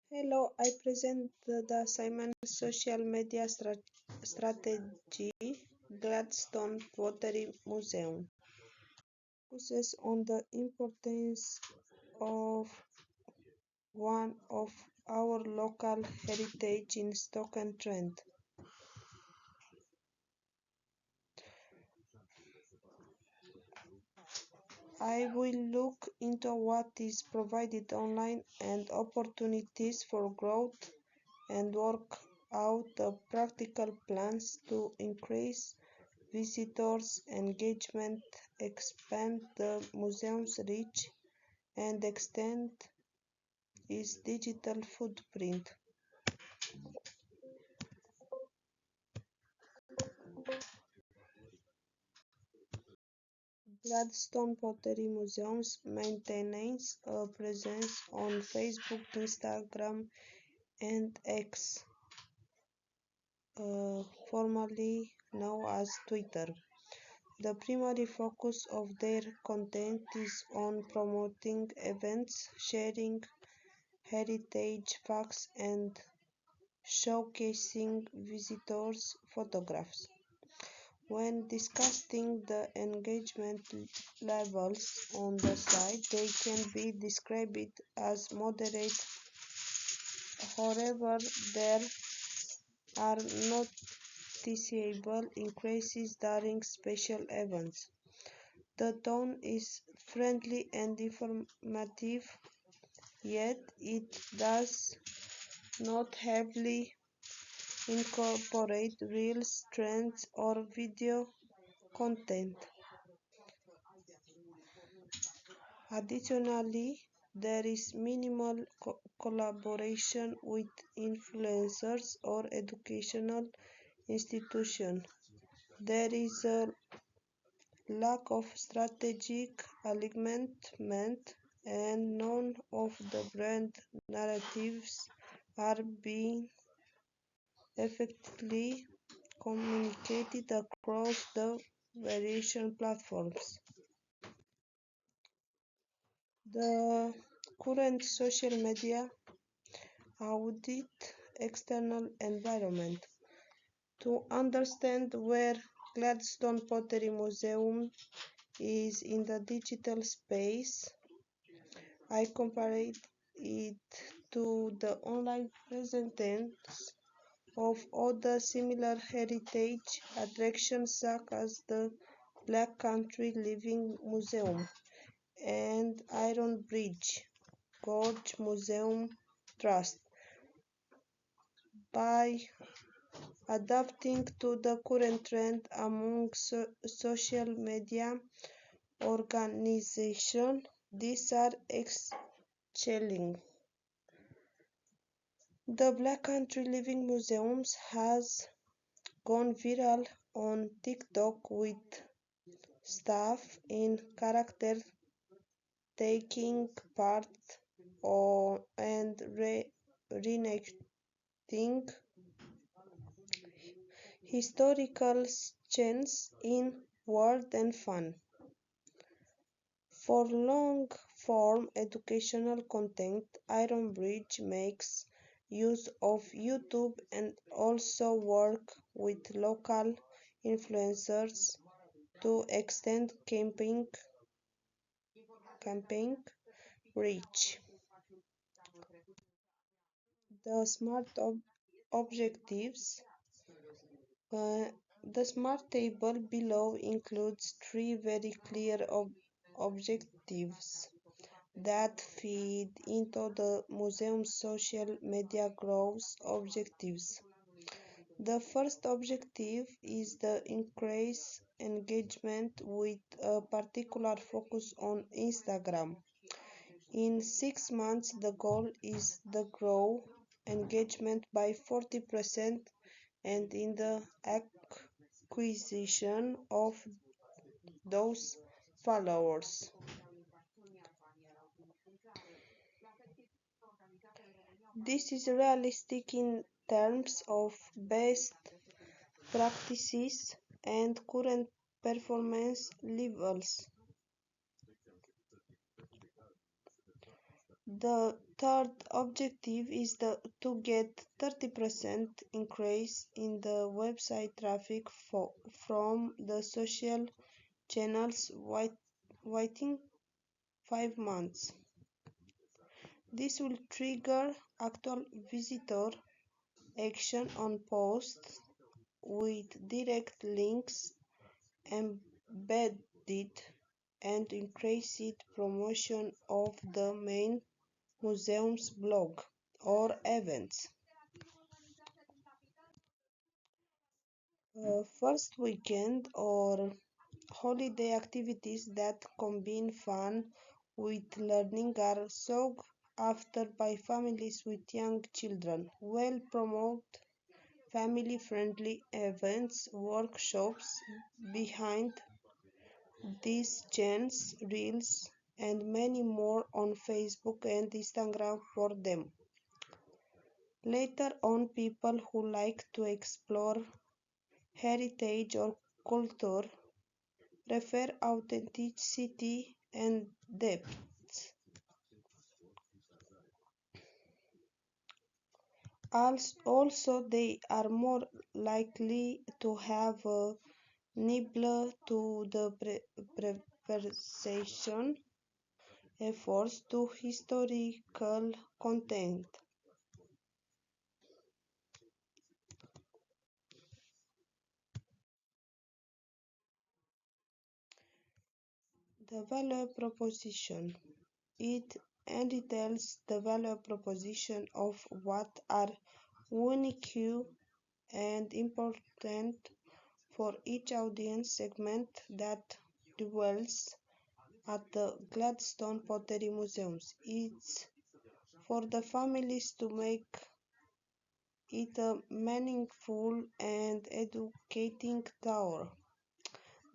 Hello, I present the assignment Social Media Strategy, Gladstone Pottery Museum. Focuses on the importance of one of our local heritage in Stoke-on-Trent. I will look into what is provided online and opportunities for growth and work out the practical plans to increase visitors' engagement, expand the museum's reach, and extend its digital footprint. Gladstone Pottery Museums maintains a presence on Facebook, Instagram, and X, formerly known as Twitter. The primary focus of their content is on promoting events, sharing heritage facts, and showcasing visitors' photographs. When discussing the engagement levels on the site, they can be described as moderate. However, there are noticeable increases during special events. The tone is friendly and informative, yet it does not heavily incorporate reels, trends, or video content. Additionally, there is minimal collaboration with influencers or educational institutions. There is a lack of strategic alignment, and none of the brand narratives are being effectively communicated across the various platforms. The current social media audit external environment. To understand where Gladstone Pottery Museum is in the digital space, I compared it to the online presence of other similar heritage attractions such as the Black Country Living Museum and Ironbridge Gorge Museum Trust. By adapting to the current trend among social media organizations, these are excelling. The Black Country Living Museums has gone viral on TikTok with staff in character taking part and reenacting historical scenes in word and fun. For long-form educational content, Ironbridge makes use of YouTube and also work with local influencers to extend campaign reach. The SMART objectives. The SMART table below includes three very clear objectives that feed into the museum's social media growth objectives. The first objective is the increased engagement with a particular focus on Instagram. In 6 months, the goal is to grow engagement by 40% and in the acquisition of those followers. This is realistic in terms of best practices and current performance levels. The Third objective is to get 30% increase in the website traffic from the social channels within 5 months. This will trigger actual visitor action on posts with direct links embedded and increased promotion of the main museum's blog or events. First weekend or holiday activities that combine fun with learning are sought after by families with young children. Well promote family-friendly events, workshops behind these channels, reels, and many more on Facebook and Instagram for them. Later on, people who like to explore heritage or culture prefer authenticity and depth. Also, they are more likely to have a nibble to the preservation efforts to historical content. The value proposition. It details the value proposition of what are unique and important for each audience segment that dwells at the Gladstone Pottery Museums. It's for the families to make it a meaningful and educating tour.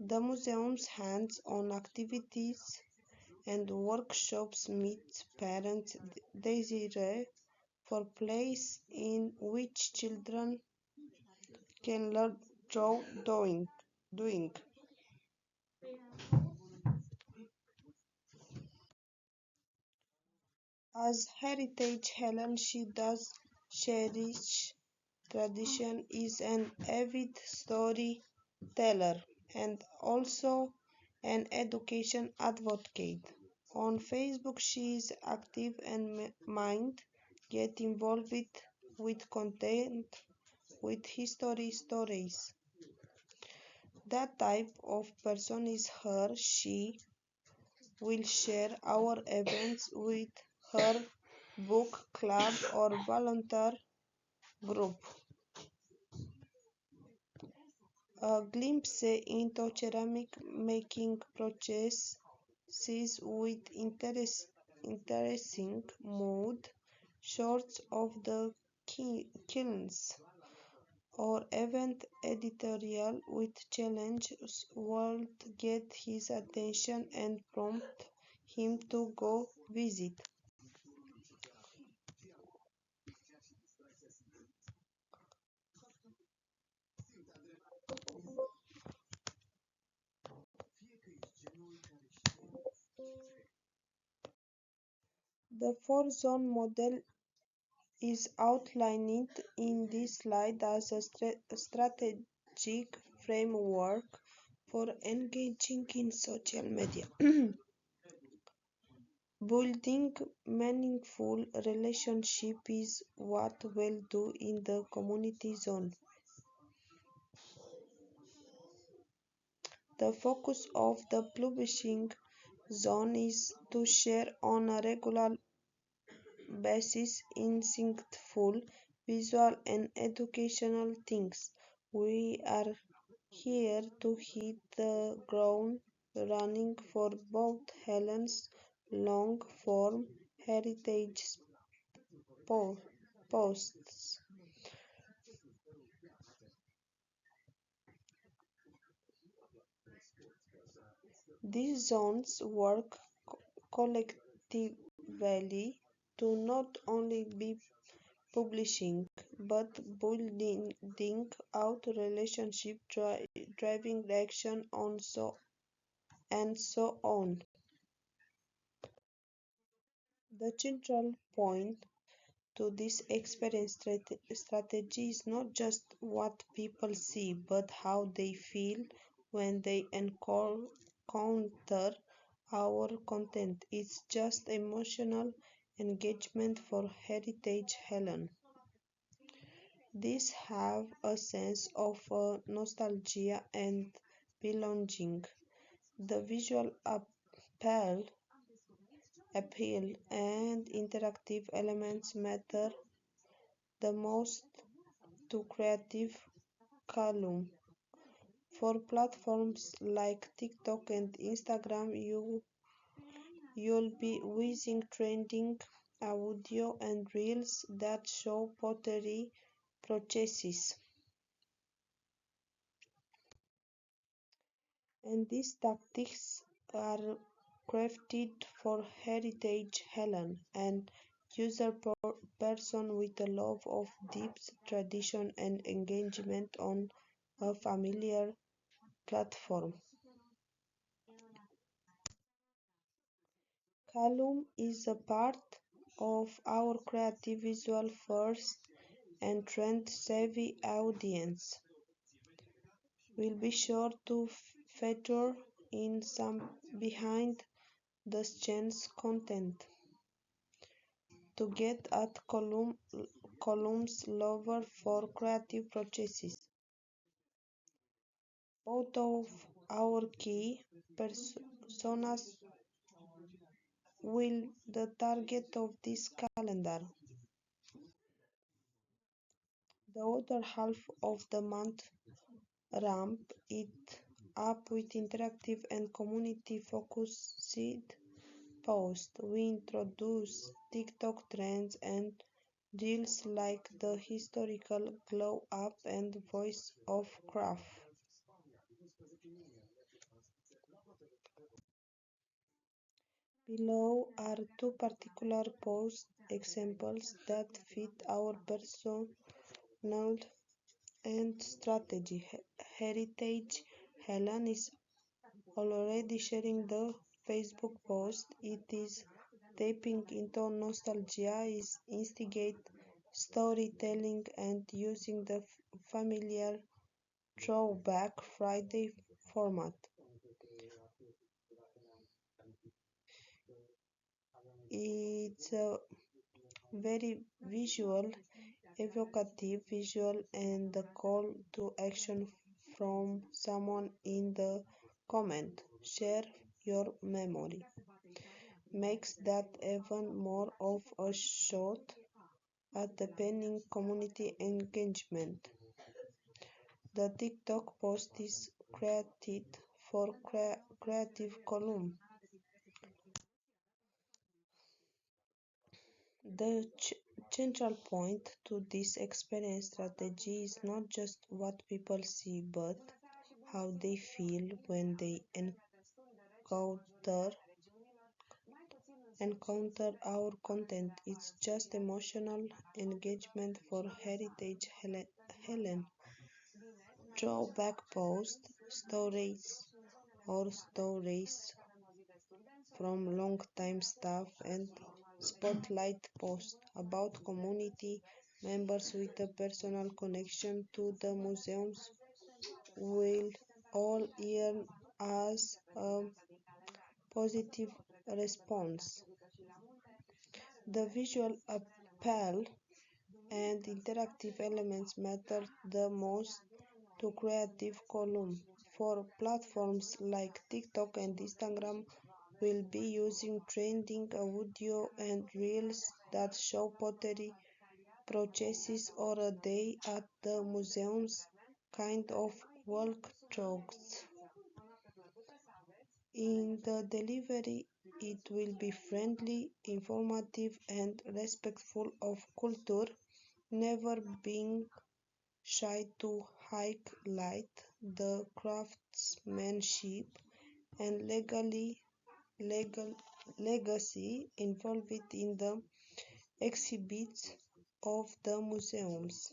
The museum's hands-on activities and workshops meet parents' desire for place in which children can learn doing. As heritage Helen she does cherish tradition, is an avid storyteller and also an education advocate. On Facebook she is active and mind get involved with content with history stories. That type of person is her. She will share our events with her book club or volunteer group. A glimpse into ceramic making processes with interesting mood shots of the kilns or event editorial with challenges will get his attention and prompt him to go visit. The four-zone model is outlined in this slide as a strategic framework for engaging in social media. Building meaningful relationship is what we'll do in the community zone. The focus of the publishing zone is to share on a regular basis insightful, visual and educational things. We are here to hit the ground running for both Helen's long-form heritage posts. These zones work collectively to not only be publishing but building out relationship driving action on so on. The central point to this experience strategy is not just what people see, but how they feel when they encounter our content. It's just emotional engagement for Heritage Helen. These have a sense of nostalgia and belonging. The visual appeal and interactive elements matter the most to Creative Column. For platforms like TikTok and Instagram, you'll be using trending audio and reels that show pottery processes. And these tactics are crafted for Heritage Helen, an user person with a love of deep tradition and engagement on a familiar platform. Calum is a part of our creative visual first and trend savvy audience. We'll be sure to feature in some behind the scenes content to get at columns lover for creative processes. Both of our key personas will the target of this calendar. The other half of the month ramp it up with interactive and community focused posts. We introduce TikTok trends and deals like the historical glow up and voice of craft. Below are two particular post examples that fit our personal and strategy. Heritage Helen is already sharing the Facebook post. It is tapping into nostalgia, is instigate storytelling and using the familiar throwback Friday format. It's a very evocative visual and the call to action from someone in the comment. Share your memory. Makes that even more of a shot at deepening community engagement. The TikTok post is created for Creative Column. The central point to this experience strategy is not just what people see, but how they feel when they encounter our content. It's just emotional engagement for Heritage Helen. Throwback post stories from long-time staff and spotlight posts about community members with a personal connection to the museums will all earn us a positive response. The visual appeal and interactive elements matter the most to Creative Column. For platforms like TikTok and Instagram, we'll be using trending audio and reels that show pottery processes or a day at the museums kind of walkthroughs. In the delivery, it will be friendly, informative, and respectful of culture, never being shy to highlight the craftsmanship and legal legacy involved in the exhibits of the museums.